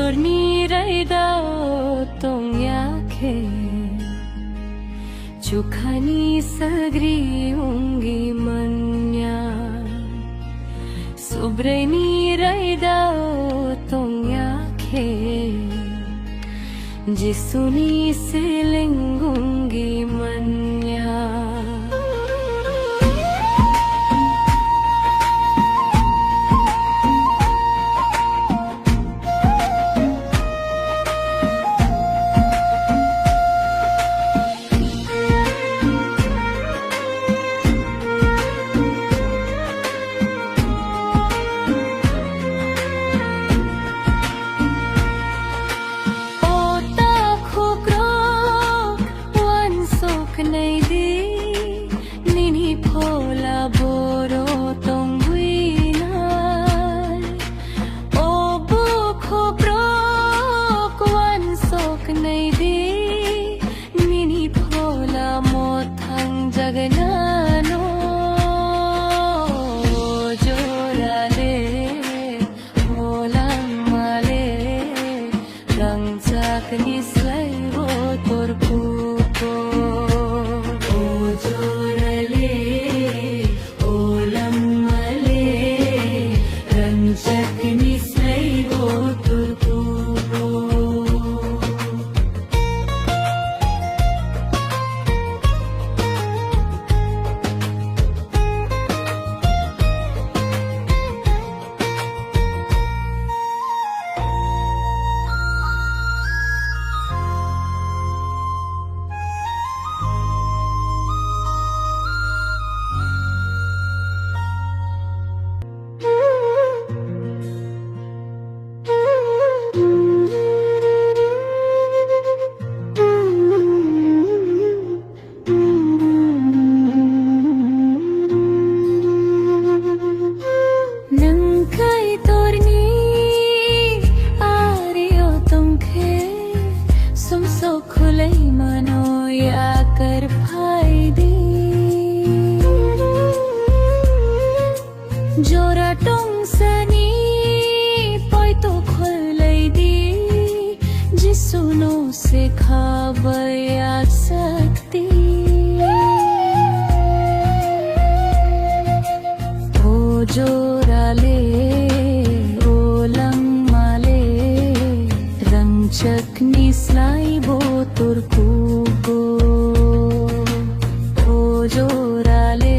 Kaitorniraida tong yake Chukani sagri ungi manya Subreni raida tong yake Jisuni silingungi manya Jora tong sani poi to khulai di jisuno se khavaya sakti o jora le o lang male rang chakni slai bo tur kubo o jora le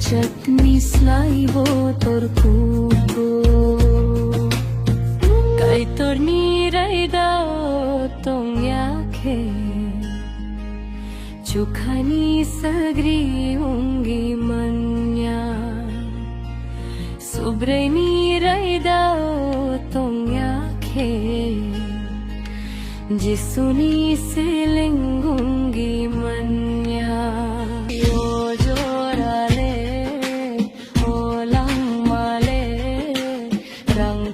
chutney slaibo tor kubo Kaitorniraida tong yake Chukani sagri ungi manya Subreni raida tong yake Jisuni silingungi manya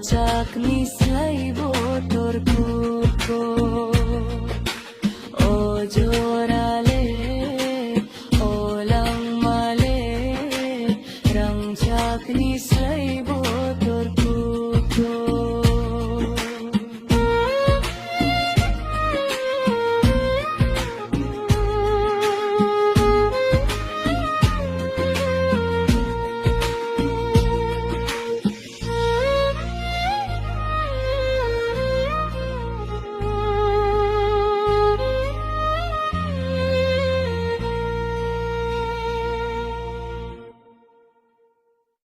Chakni slaibo tor kubo o jo